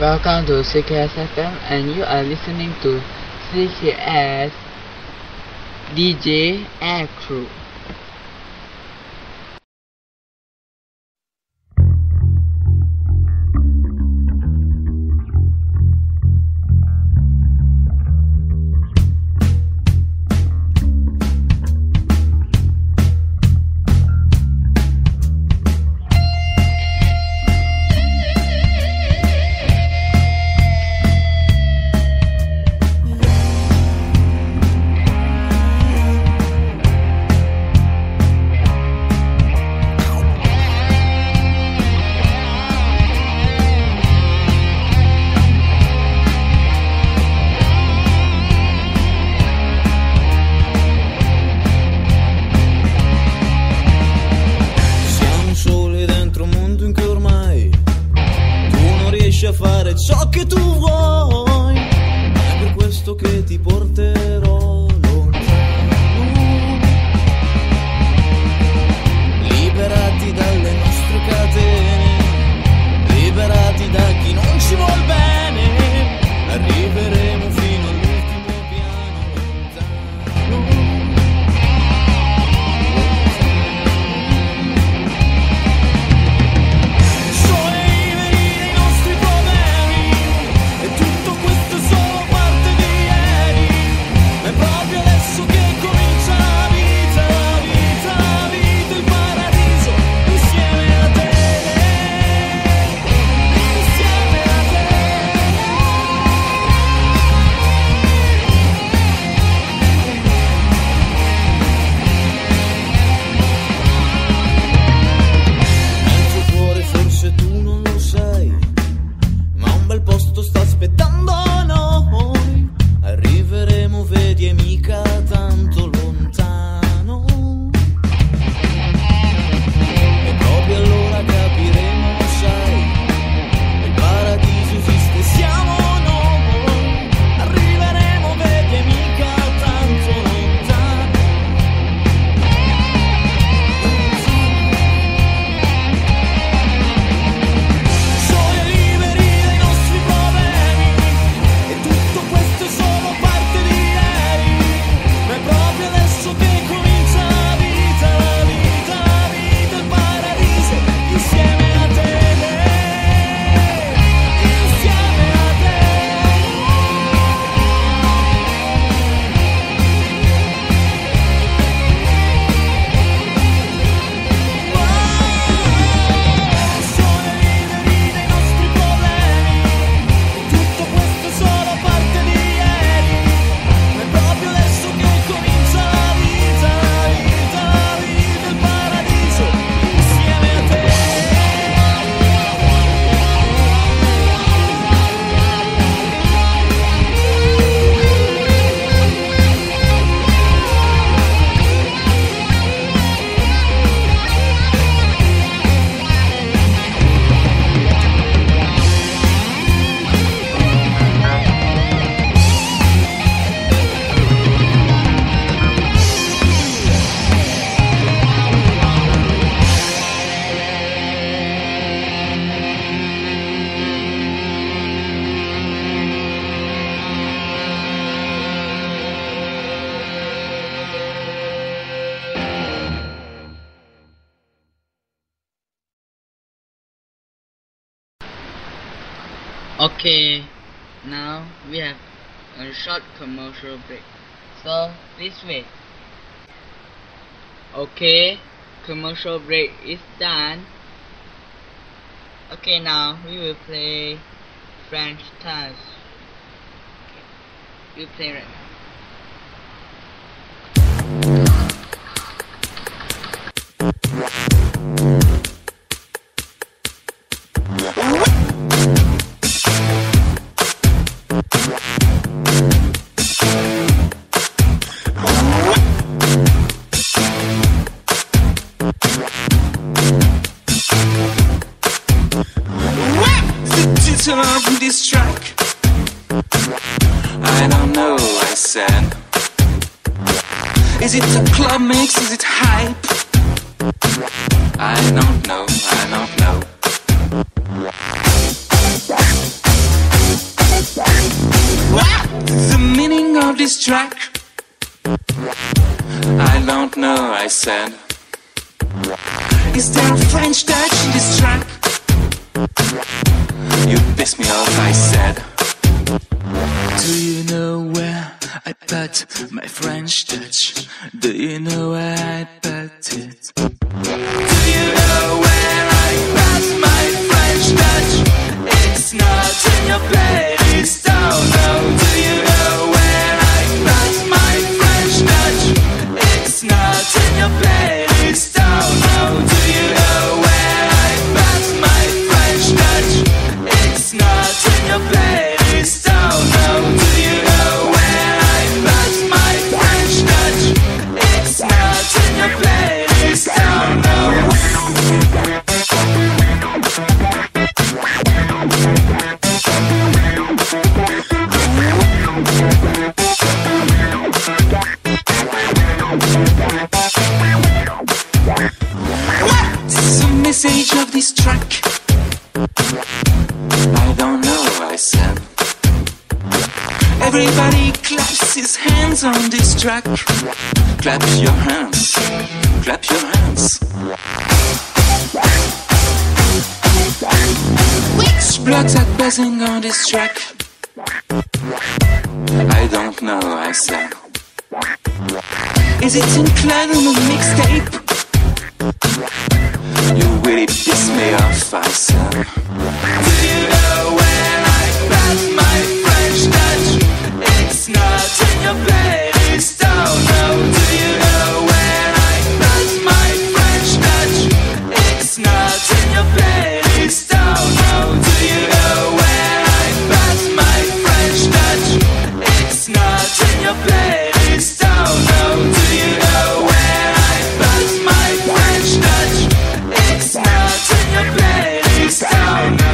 Welcome to CKS FM, and you are listening to CKS DJ Air Crew. A fare ciò che tu vuoi, è per questo che ti porterò lontano. Liberati dalle nostre catene, liberati da chi non ci vuol bene, arriveremo fino all'ultimo piano lontano. Okay, now we have a short commercial break, so please wait. Okay, commercial break is done. Okay, now we will play French Touch. Okay, you play right now. On this track, I don't know, I said. Is it a club mix, is it hype? I don't know, I don't know. track? I don't know, I said. Is there French touch in this track? You piss me off, I said. Do you know where I put my French touch? Do you know where I put it? Do you know where I put my French touch? It's not in your playlist, oh no. Do you know where I put my French touch? It's not in your playlist, oh no. Do you know where I put my French touch? It's not in your playlist, oh no. Do you know where I put my French touch? It's not in your playlist, oh no. What's the message of this track? I don't know, I said. Everybody claps his hands on this track. Clap your hands, clap your hands. Which blocks are buzzing on this track? I don't know, I said. Is it included on a mixtape? You really piss me off, I said. Do you know where I put my French touch? It's not in your playlist, oh no. Do you know where I put my French touch? It's not in your playlist, oh no. Do you know where I put my French touch? It's not in your playlist, oh no. Do you know where I put my French touch? It's not in your playlist, oh no.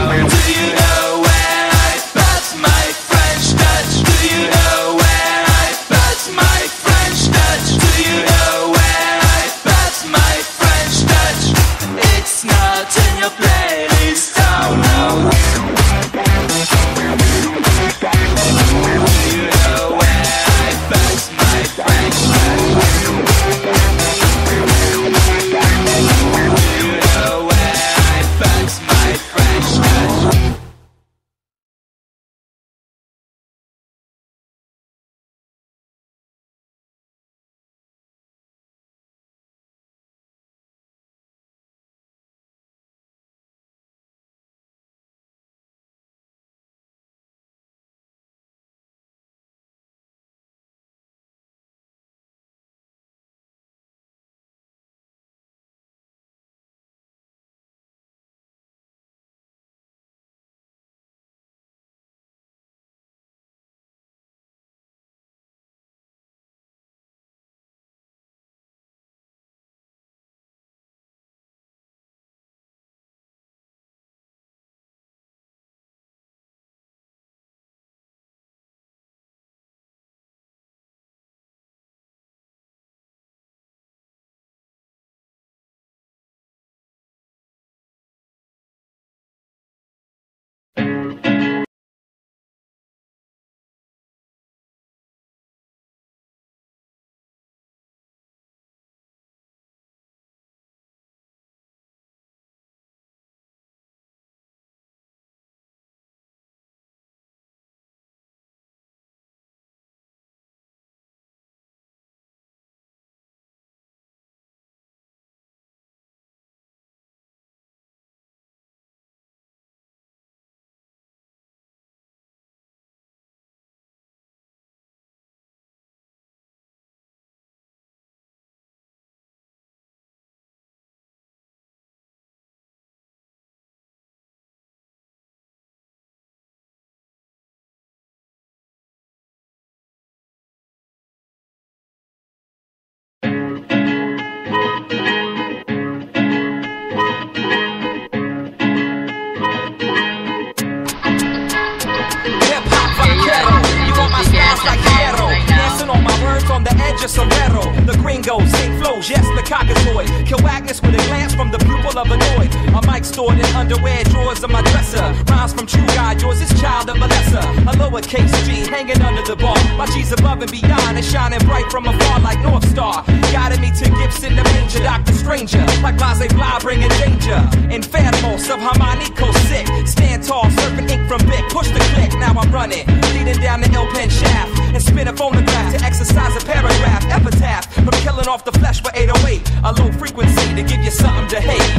on the edge of sombrero. The gringo, sing flows, yes, the cock is boy. Kill Agnes with a glance from the pupil of annoyed. A mic stored in underwear drawers of my dresser. Rhymes from True God, yours is child of Melissa. A lowercase G hanging under the bar. My G's above and beyond and shining bright from afar like North Star. Guided me to Gibson the Manger, Dr. Stranger. Like Blase Blah bringing danger. In Phantomos of Harmonico sick. Stand tall, surfing ink from Bic. Push the click, now I'm running. Leading down the L-pen shaft. And spin a phonograph to exercise a paragraph. Epitaph from killing off the flesh for 808. A low frequency to give you something to hate.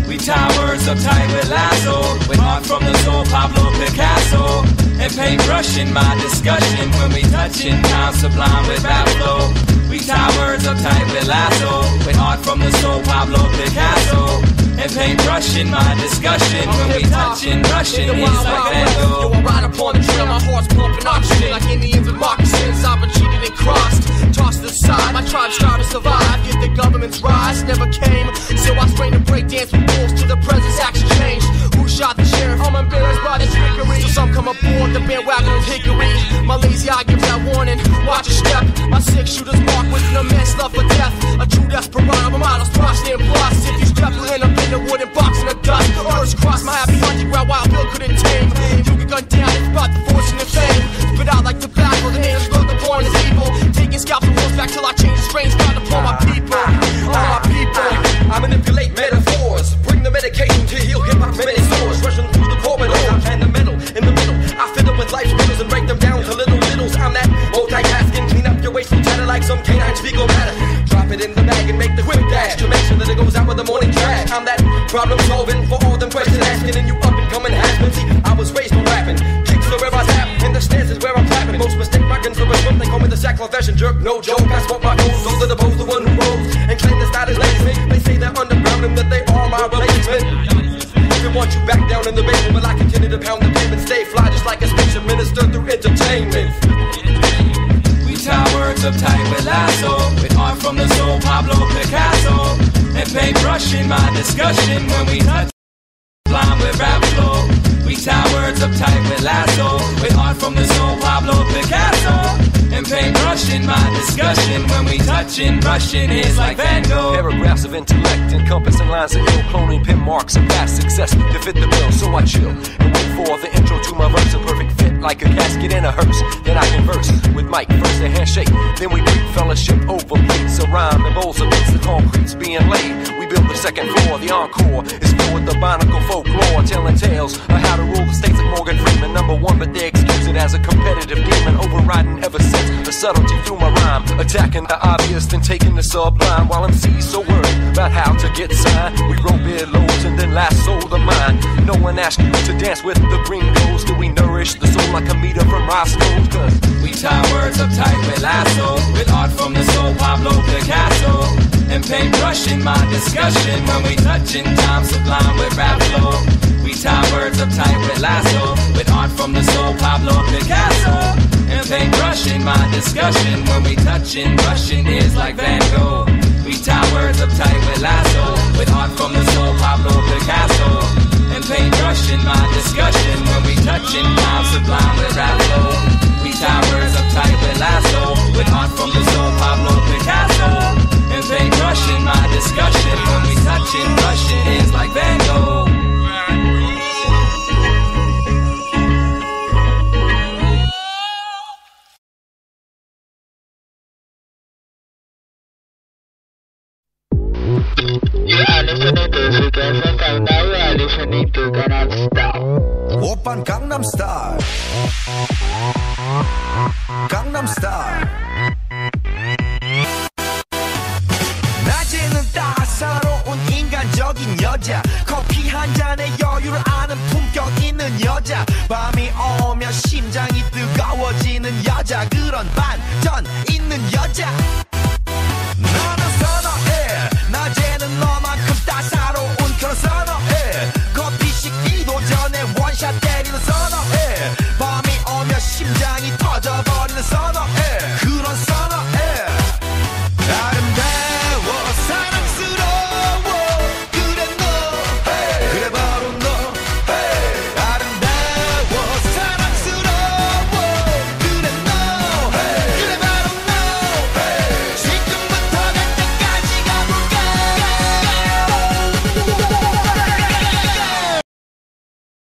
We tie words up tight with lasso. With art from the soul, Pablo Picasso. And paintbrush in my discussion. When we touching, time sublime with rap flow. We tie words up tight with lasso. With art from the soul, Pablo Picasso. And paintbrush in my discussion. When we touching, rushing, it's like Van Gogh. Yo, I ride upon the trail, my heart's pumping oxygen. Like Indians with moccasins, I've been cheated and crossed. Tossed aside, my tribe started to survive. Yet the government's rise never came. So I strained to break dance with wolves till the presence action changed. Who shot the sheriff? I'm embarrassed by this trickery. So some come aboard the bandwagon of hickory. My lazy eye gives that warning. Watch your step. My six shooters mark with an immense love for death. A true desperado, my model's prostate and plus. If you step, you'll end up in the wooden box in the dust. Birds cross my happy hunting ground, Wild Bill couldn't tame. You get gunned down, it's about the fortune and fame. Spit out like tobacco, the names look upon as evil. Taking scalps and horseback till I change the strains. Found upon my people, all my people. I manipulate metaphors, bring the medication to heal hip-hop's many sores. Rushing through the corridors and the middle, in the middle. I fill them with life's riddles and break them down to little riddles. I'm that multitasking, clean up your wasteful chatter like some canine fecal matter. Drop it in the bag and make the quick dash to make sure that it goes out with the morning trash. I'm that problem solving for all them questions asking, and you up and coming has-been. See, I was raised on rapping, kicks are where I tap, and the stairs is where I'm clapping. Most mistake my guns for a swim, they call me the sacrifice jerk. No joke, I smoke my goals, those are the bows, the one who rose and claim the style is lazy. They say they're underground and that they are my replacement. They want you back down in the basement, but I continue to pound the pavement, stay fly just like a spaceship minister through entertainment. We tie words up tight with lasso. With art from the soul, Pablo Picasso. And paintbrush in my discussion. When we touch blind with rap flow. We tie words up tight with lasso. With art from the soul, Pablo Picasso. And paintbrush in my discussion. When we touching, brushing, it's like Van Gogh. Paragraphs of intellect encompassing lines of ill, cloning pin marks of past success to fit the bill. So I chill and wait for the intro to my verse, a perfect fit like a casket in a hearse. Then I converse with Mike, first a handshake, then we greet fellowship over plates, a rhyme and bowls amidst the concrete's being laid. We build the second floor, the encore is filled with the barnacle folklore, telling tales of how to rule the states like Morgan Freeman. Number one, but they excuse it as a competitive demon, overriding ever since. The subtlety through my rhyme, attacking the obvious, then taking the sublime. While MC's so worried about how to get signed, we roll bid loads and then lasso the mind. No one asks you to dance with the gringos. Do we nourish the soul like a meter from Roscoe's? Cause we tie words up tight with lasso. With art from the soul, Pablo Picasso. And paintbrush in my discussion. When we touching, time sublime with rap flow. We tie words up tight with lasso. With art from the soul, Pablo Picasso. And paintbrush in my discussion. When we touching, brushing is like Van Gogh. We tie words up tight with lasso. With art from the soul, Pablo Picasso. And paintbrush in my discussion. When we touching, time sublime with rap flow. We tie words up tight with lasso. With art from the soul, Pablo Picasso. And paintbrush in my discussion. When we touching, brushing is like Van Gogh. You are listening to Frequency Time. Now you are listening to Gangnam Style. 오빤 Gangnam Style. Gangnam Style. 낮에는 따사로운 인간적인 여자, 커피 한 잔에 여유를 아는 품격 있는 여자, 밤이 오면 심장이 뜨거워지는 여자, 그런 반전 있는 여자.